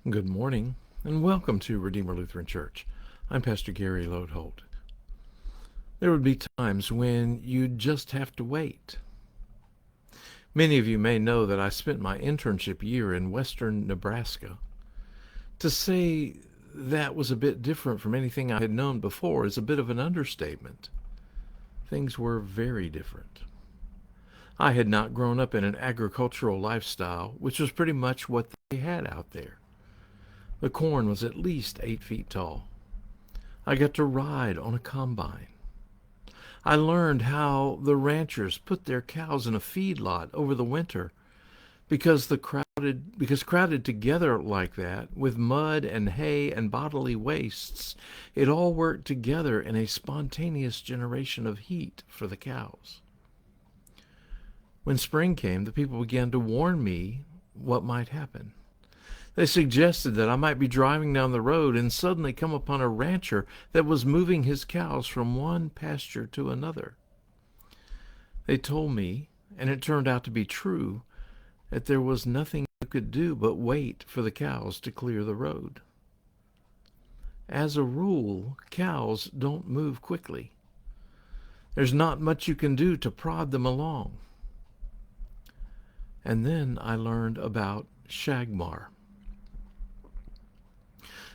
Good morning, and welcome to Redeemer Lutheran Church. I'm Pastor Gary Lodeholt. There would be times when you'd just have to wait. Many of you may know that I spent my internship year in western Nebraska. To say that was a bit different from anything I had known before is a bit of an understatement. Things were very different. I had not grown up in an agricultural lifestyle, which was pretty much what they had out there. The corn was at least 8 feet tall. I got to ride on a combine. I learned how the ranchers put their cows in a feedlot over the winter because crowded together like that with mud and hay and bodily wastes, it all worked together in a spontaneous generation of heat for the cows. When spring came, the people began to warn me what might happen. They suggested that I might be driving down the road and suddenly come upon a rancher that was moving his cows from one pasture to another. They told me, and it turned out to be true, that there was nothing you could do but wait for the cows to clear the road. As a rule, cows don't move quickly. There's not much you can do to prod them along. And then I learned about Shagmar.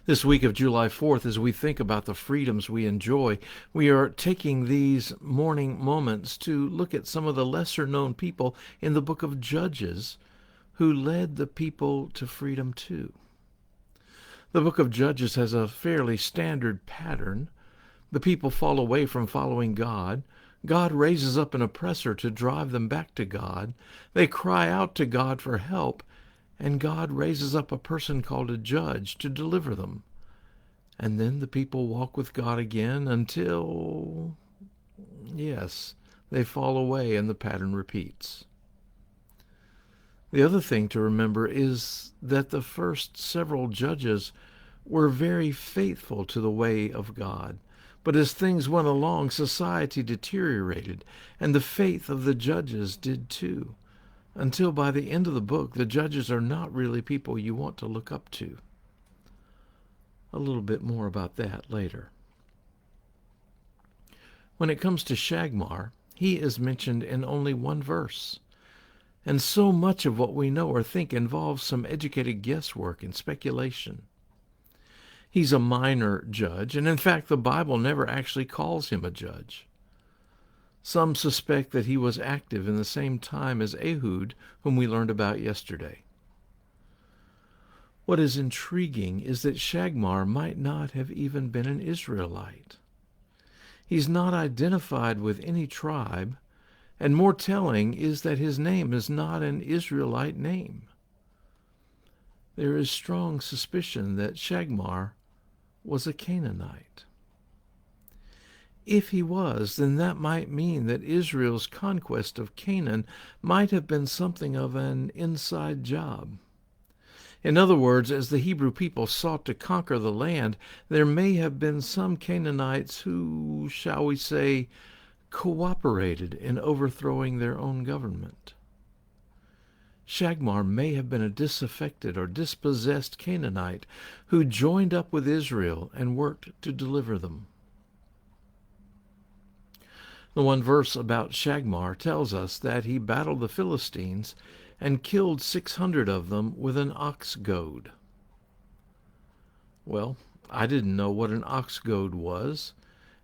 This week of July 4th, as we think about the freedoms we enjoy, we are taking these morning moments to look at some of the lesser-known people in the book of Judges who led the people to freedom too. The book of Judges has a fairly standard pattern. The people fall away from following God. God raises up an oppressor to drive them back to God. They cry out to God for help, and God raises up a person called a judge to deliver them. And then the people walk with God again until, yes, they fall away and the pattern repeats. The other thing to remember is that the first several judges were very faithful to the way of God. But as things went along, society deteriorated, and the faith of the judges did too. Until by the end of the book, the judges are not really people you want to look up to. A little bit more about that later. When it comes to Shagmar, he is mentioned in only one verse. And so much of what we know or think involves some educated guesswork and speculation. He's a minor judge, and in fact the Bible never actually calls him a judge. Some suspect that he was active in the same time as Ehud, whom we learned about yesterday. What is intriguing is that Shagmar might not have even been an Israelite. He's not identified with any tribe, and more telling is that his name is not an Israelite name. There is strong suspicion that Shagmar was a Canaanite. If he was, then that might mean that Israel's conquest of Canaan might have been something of an inside job. In other words, as the Hebrew people sought to conquer the land, there may have been some Canaanites who, shall we say, cooperated in overthrowing their own government. Shagmar may have been a disaffected or dispossessed Canaanite who joined up with Israel and worked to deliver them. The one verse about Shagmar tells us that he battled the Philistines and killed 600 of them with an ox goad. Well, I didn't know what an ox goad was,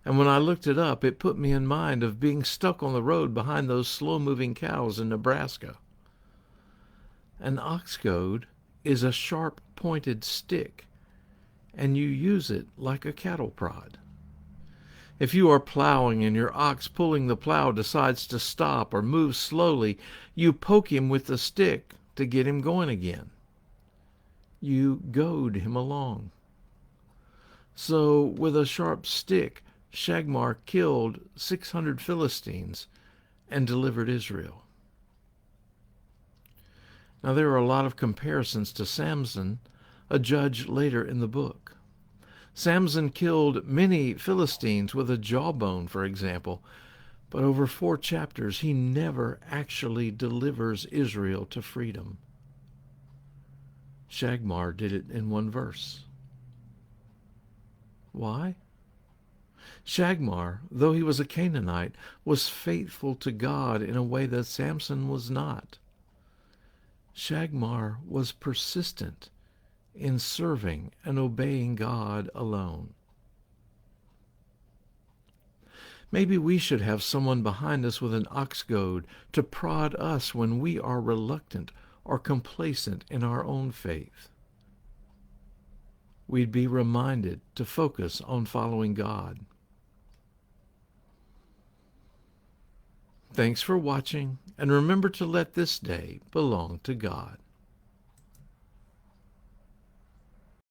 and when I looked it up, it put me in mind of being stuck on the road behind those slow-moving cows in Nebraska. An ox goad is a sharp-pointed stick, and you use it like a cattle prod. If you are plowing and your ox pulling the plow decides to stop or move slowly, you poke him with the stick to get him going again. You goad him along. So with a sharp stick, Shagmar killed 600 Philistines and delivered Israel. Now there are a lot of comparisons to Samson, a judge later in the book. Samson killed many Philistines with a jawbone, for example, but over 4 chapters he never actually delivers Israel to freedom. Shagmar did it in one verse. Why? Shagmar, though he was a Canaanite, was faithful to God in a way that Samson was not. Shagmar was persistent in serving and obeying God alone. Maybe we should have someone behind us with an ox goad to prod us when we are reluctant or complacent in our own faith. We'd be reminded to focus on following God. Thanks for watching, and remember to let this day belong to God.